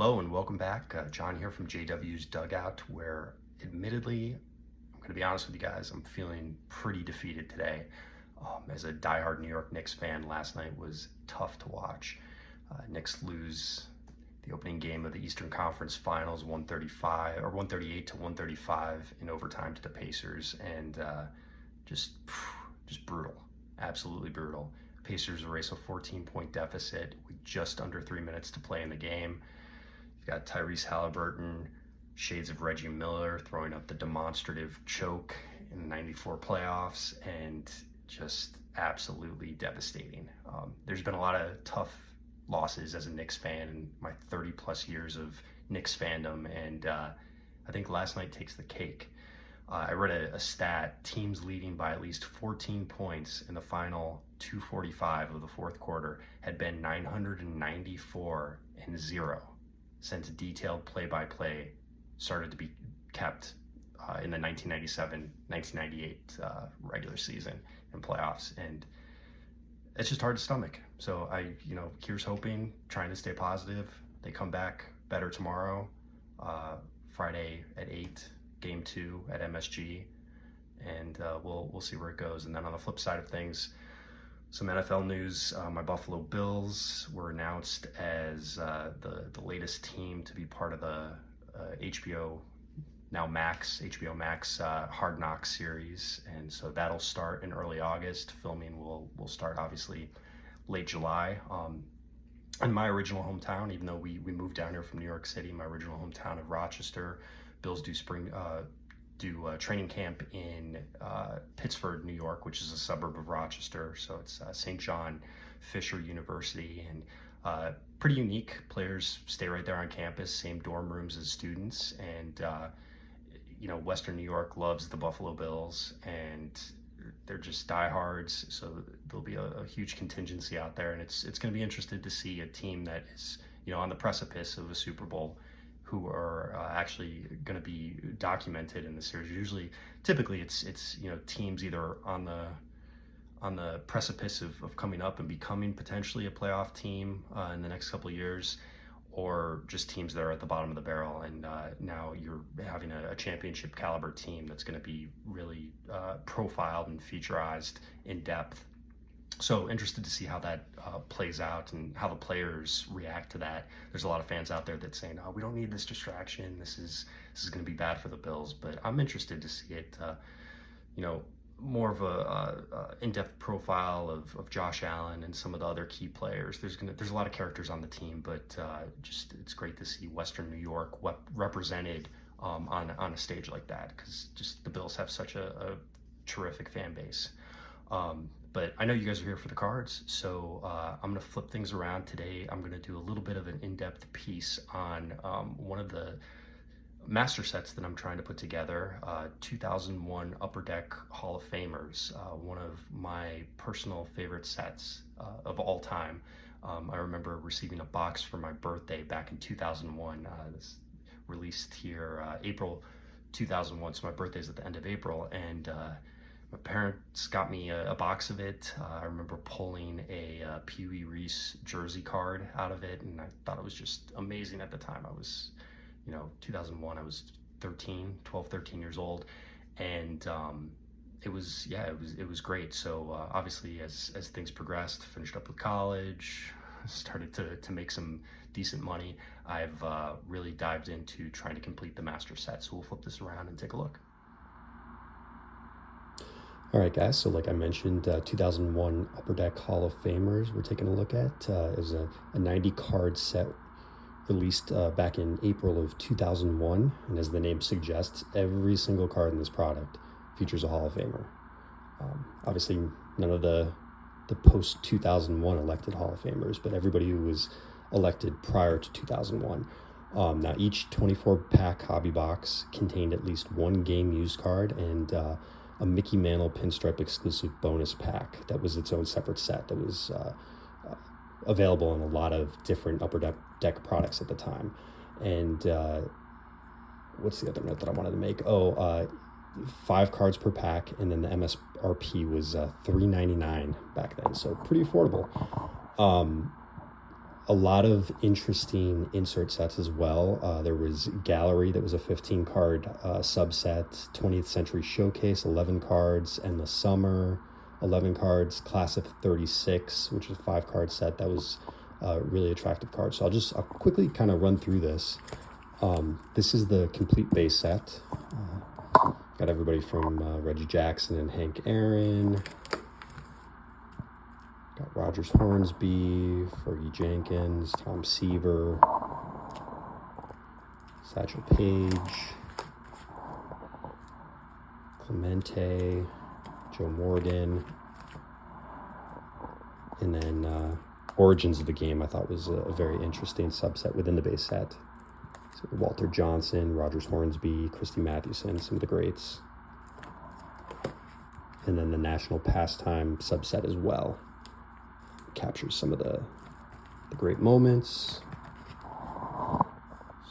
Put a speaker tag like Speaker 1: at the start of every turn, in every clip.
Speaker 1: Hello and welcome back. John here from JW's Dugout, where admittedly, I'm going to be honest with you guys, I'm feeling pretty defeated today. As a diehard New York Knicks fan, last night was tough to watch. Knicks lose the opening game of the Eastern Conference Finals 138 to 135 in overtime to the Pacers, and just brutal, absolutely brutal. Pacers erase a 14-point deficit with just under 3 minutes to play in the game. You've got Tyrese Halliburton, shades of Reggie Miller, throwing up the demonstrative choke in the 94 playoffs, and just absolutely devastating. There's been a lot of tough losses as a Knicks fan in my 30 plus years of Knicks fandom, and I think last night takes the cake. I read a stat, teams leading by at least 14 points in the final 2:45 of the fourth quarter had been 994-0 since detailed play-by-play started to be kept in the 1997-1998 regular season and playoffs. And it's just hard to stomach. So here's hoping, trying to stay positive. They come back better tomorrow, Friday at 8. Game 2 at MSG, and we'll see where it goes. And then on the flip side of things, some NFL news. My Buffalo Bills were announced as the latest team to be part of the HBO Max Hard Knocks series, and so that'll start in early August. Filming will start obviously late July. In my original hometown, even though we moved down here from New York City, my original hometown of Rochester, Bills do training camp in Pittsford, New York, which is a suburb of Rochester. So it's St. John Fisher University, and pretty unique. Players stay right there on campus, same dorm rooms as students, and Western New York loves the Buffalo Bills, and they're just diehards. So there'll be a huge contingency out there, and it's going to be interesting to see a team that is on the precipice of a Super Bowl, who are actually going to be documented in the series. Typically, it's teams either on the precipice of coming up and becoming potentially a playoff team in the next couple of years, or just teams that are at the bottom of the barrel. And now you're having a championship caliber team that's going to be really profiled and featurized in depth. So interested to see how that plays out and how the players react to that. There's a lot of fans out there that saying, "Oh, we don't need this distraction. This is going to be bad for the Bills." But I'm interested to see it. More of a in-depth profile of Josh Allen and some of the other key players. There's a lot of characters on the team, but it's great to see Western New York represented on a stage like that, because just the Bills have such a terrific fan base. But I know you guys are here for the cards, so I'm going to flip things around today. I'm going to do a little bit of an in-depth piece on one of the master sets that I'm trying to put together, 2001 Upper Deck Hall of Famers, one of my personal favorite sets of all time. I remember receiving a box for my birthday back in 2001. This released here April 2001, so my birthday's at the end of April, and my parents got me a box of it. I remember pulling a Pee Wee Reese jersey card out of it, and I thought it was just amazing at the time. I was, 2001, I was 13 years old, and it was great. So obviously, as things progressed, finished up with college, started to make some decent money, I've really dived into trying to complete the master set. So we'll flip this around and take a look. All right, guys, so like I mentioned, 2001 Upper Deck Hall of Famers we're taking a look at. It was a 90-card set released back in April of 2001, and as the name suggests, every single card in this product features a Hall of Famer. Obviously, none of the post-2001 elected Hall of Famers, but everybody who was elected prior to 2001. Now, each 24-pack hobby box contained at least one game-used card and a Mickey Mantle pinstripe exclusive bonus pack that was its own separate set that was available in a lot of different Upper Deck products at the time. And what's the other note that I wanted to make? 5 cards per pack, and then the MSRP was $3.99 back then, so pretty affordable. a lot of interesting insert sets as well. There was Gallery, that was a 15 card subset, 20th Century Showcase, 11 cards, Endless Summer, 11 cards, Class of 36, which is a 5 card set. That was a really attractive card. So I'll quickly kind of run through this. This is the complete base set. Got everybody from Reggie Jackson and Hank Aaron. Got Rogers Hornsby, Fergie Jenkins, Tom Seaver, Satchel Paige, Clemente, Joe Morgan, and then Origins of the Game I thought was a very interesting subset within the base set. So Walter Johnson, Rogers Hornsby, Christy Mathewson, some of the greats. And then the National Pastime subset as well. Captures some of the great moments.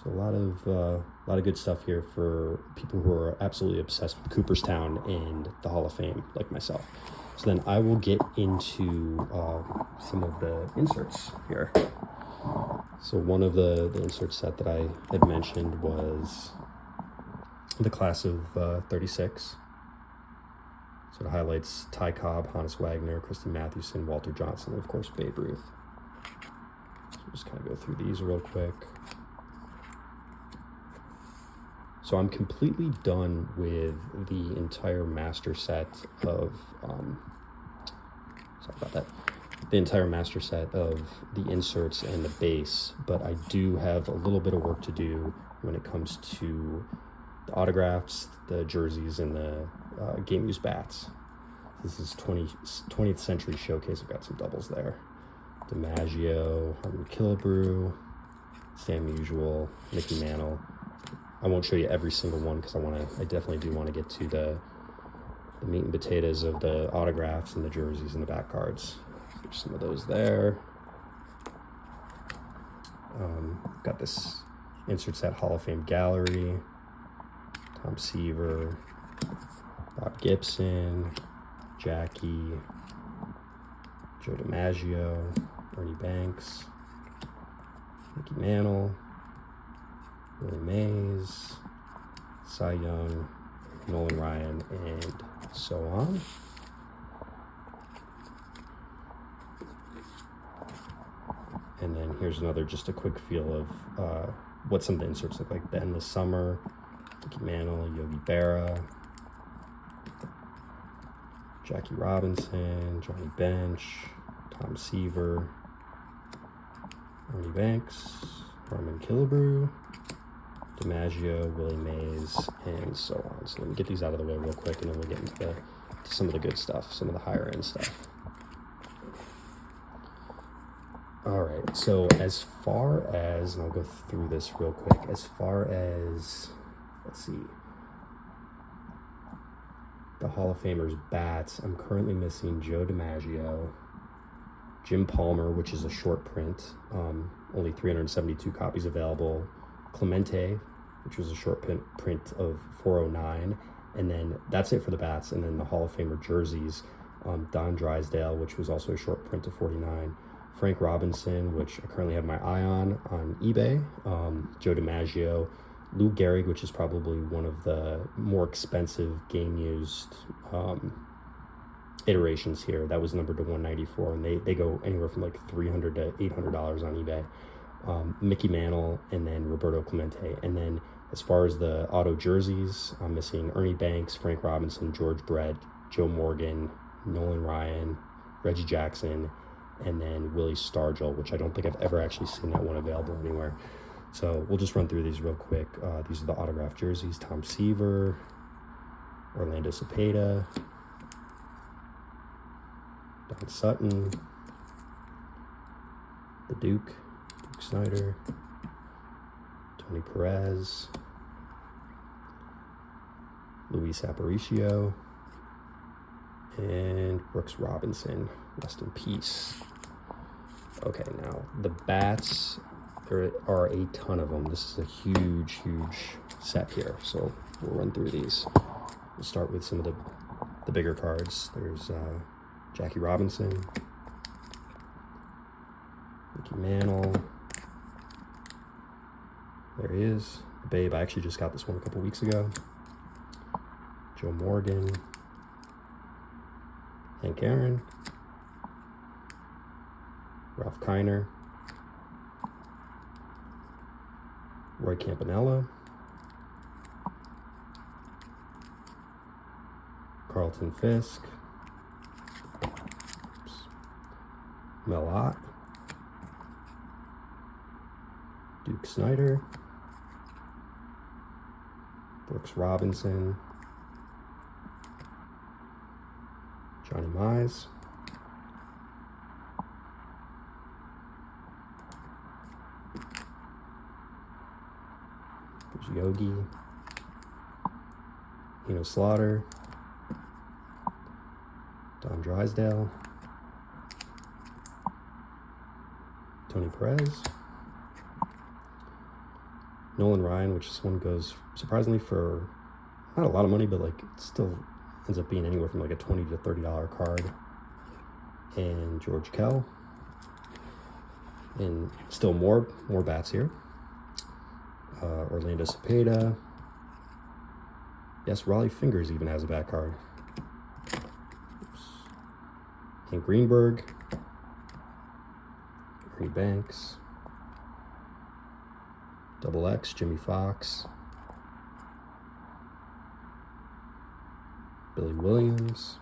Speaker 1: So a lot of good stuff here for people who are absolutely obsessed with Cooperstown and the Hall of Fame, like myself. So then I will get into some of the inserts here. So one of the insert set that I had mentioned was the Class of 36. So it highlights Ty Cobb, Honus Wagner, Christy Mathewson, Walter Johnson, and of course Babe Ruth. So we'll just kind of go through these real quick. So I'm completely done with the entire master set of, sorry about that, the entire master set of the inserts and the base, but I do have a little bit of work to do when it comes to the autographs, the jerseys, and the game used bats. This is 20th Century Showcase. I've got some doubles there. DiMaggio, Harmon Killebrew, Sam Musial, Mickey Mantle. I won't show you every single one because I definitely do want to get to the meat and potatoes of the autographs and the jerseys and the back cards. So there's some of those there. Got this insert set Hall of Fame Gallery. Tom Seaver, Bob Gibson, Jackie, Joe DiMaggio, Ernie Banks, Mickey Mantle, Willie Mays, Cy Young, Nolan Ryan, and so on. And then here's another, just a quick feel of what some of the inserts look like. The Endless Summer, Mickey Mantle, Yogi Berra, Jackie Robinson, Johnny Bench, Tom Seaver, Ernie Banks, Harmon Killebrew, DiMaggio, Willie Mays, and so on. So let me get these out of the way real quick, and then we'll get into some of the good stuff, some of the higher end stuff. All right, so as far as, and I'll go through this real quick, as far as, let's see, the Hall of Famers bats, I'm currently missing Joe DiMaggio, Jim Palmer, which is a short print, only 372 copies available, Clemente, which was a short print of 409, and then that's it for the bats. And then the Hall of Famer jerseys, Don Drysdale, which was also a short print of 49, Frank Robinson, which I currently have my eye on eBay, Joe DiMaggio, Lou Gehrig, which is probably one of the more expensive game-used iterations here. That was numbered to 194, and they go anywhere from like $300 to $800 on eBay. Mickey Mantle, and then Roberto Clemente. And then as far as the auto jerseys, I'm missing Ernie Banks, Frank Robinson, George Brett, Joe Morgan, Nolan Ryan, Reggie Jackson, and then Willie Stargell, which I don't think I've ever actually seen that one available anywhere. So we'll just run through these real quick. These are the autographed jerseys: Tom Seaver, Orlando Cepeda, Don Sutton, the Duke Snyder, Tony Perez, Luis Aparicio, and Brooks Robinson. Rest in peace. Okay, now the bats, there are a ton of them. This is a huge set here, so we'll run through these. We'll start with some of the bigger cards. There's Jackie Robinson, Mickey Mantle. There he is. Babe, I actually just got this one a couple weeks ago. Joe Morgan. Hank Aaron. Ralph Kiner. Roy Campanella. Carlton Fisk. Oops. Mel Ott. Duke Snider. Brooks Robinson. Johnny Mize. There's Yogi. Eno Slaughter. Don Drysdale. Tony Perez. Nolan Ryan, which this one goes surprisingly for not a lot of money, but like it still ends up being anywhere from like a $20 to $30 card. And George Kell. And still more bats here. Orlando Cepeda. Yes, Raleigh Fingers even has a bat card. Oops. Hank Greenberg. Ernie Banks. Double X, Jimmy Fox. Billy Williams.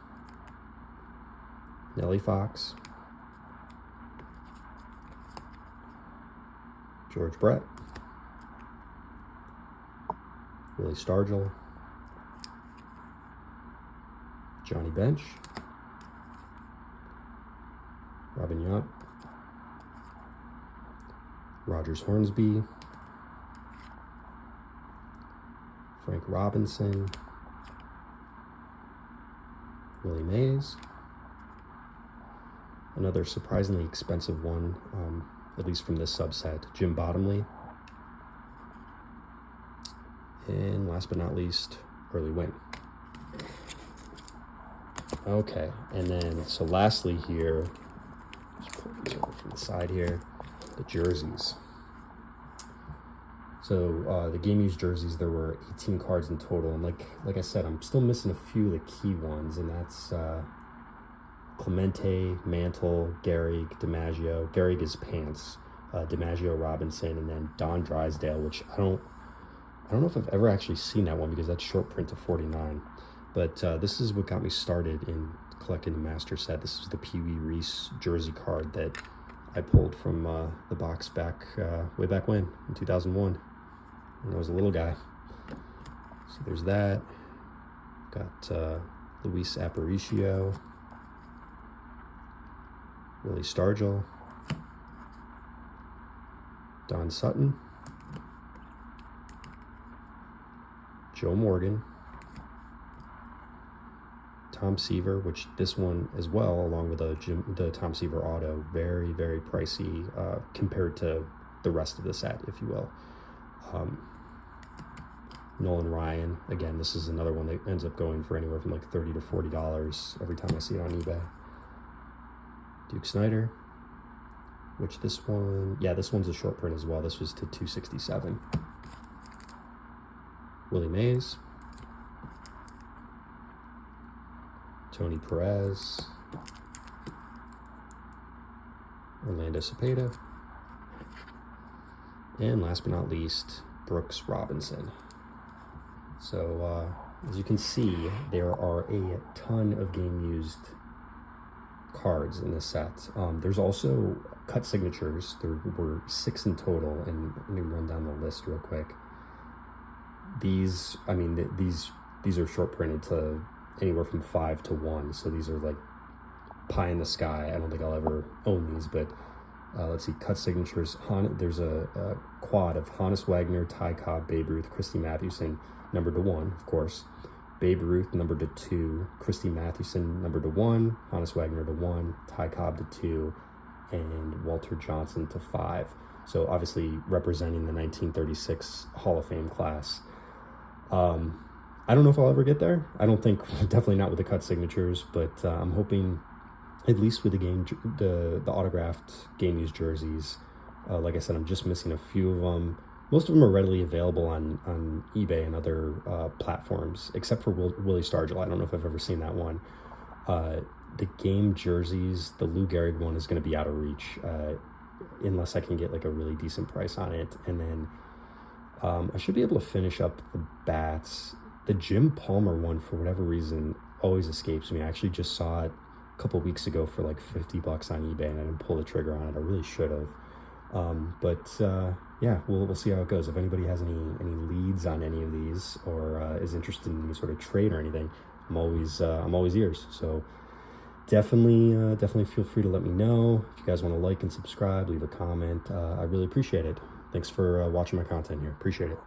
Speaker 1: Nellie Fox. George Brett. Willie Stargell. Johnny Bench. Robin Yount. Rogers Hornsby. Frank Robinson. Willie Mays. Another surprisingly expensive one, at least from this subset, Jim Bottomley. And last but not least, Early Wing. Okay, and then, so lastly here, just pull these over from the side here, the jerseys. So the game used jerseys, there were 18 cards in total, and like I said, I'm still missing a few of the key ones, and that's Clemente, Mantle, Gehrig, DiMaggio. Gehrig is Pants, DiMaggio, Robinson, and then Don Drysdale, which I don't know if I've ever actually seen that one because that's short print to 49. But this is what got me started in collecting the master set. This is the Pee Wee Reese jersey card that I pulled from the box back way back when, in 2001. When I was a little guy. So there's that. Got Luis Aparicio. Willie Stargell. Don Sutton. Joe Morgan. Tom Seaver, which this one as well, along with the Tom Seaver auto, very, very pricey compared to the rest of the set, if you will. Nolan Ryan, again, this is another one that ends up going for anywhere from like $30 to $40 every time I see it on eBay. Duke Snider, which this one, yeah, this one's a short print as well. This was to 267. Willie Mays. Tony Perez. Orlando Cepeda. And last but not least, Brooks Robinson. So as you can see, there are a ton of game-used cards in this set. There's also cut signatures. There were 6 in total, and let me run down the list real quick. These, I mean, these are short printed to anywhere from 5 to 1, so these are like pie in the sky. I don't think I'll ever own these, but let's see, cut signatures. There's a quad of Honus Wagner, Ty Cobb, Babe Ruth, Christy Mathewson, numbered to 1, of course. Babe Ruth numbered to 2, Christy Mathewson numbered to 1, Honus Wagner to 1, Ty Cobb to 2, and Walter Johnson to 5. So obviously representing the 1936 Hall of Fame class. I don't know if I'll ever get there. I don't think, definitely not with the cut signatures, but I'm hoping at least with the autographed game used jerseys. Like I said, I'm just missing a few of them. Most of them are readily available on eBay and other platforms, except for Willie Stargell. I don't know if I've ever seen that one. The game jerseys, the Lou Gehrig one is going to be out of reach unless I can get like a really decent price on it. And then I should be able to finish up the bats. The Jim Palmer one, for whatever reason, always escapes me. I actually just saw it a couple weeks ago for like $50 on eBay, and I didn't pull the trigger on it. I really should have. Yeah, we'll see how it goes. If anybody has any leads on any of these, or is interested in any sort of trade or anything, I'm always ears. So definitely feel free to let me know. If you guys want to like and subscribe, leave a comment. I really appreciate it. Thanks for watching my content here. Appreciate it.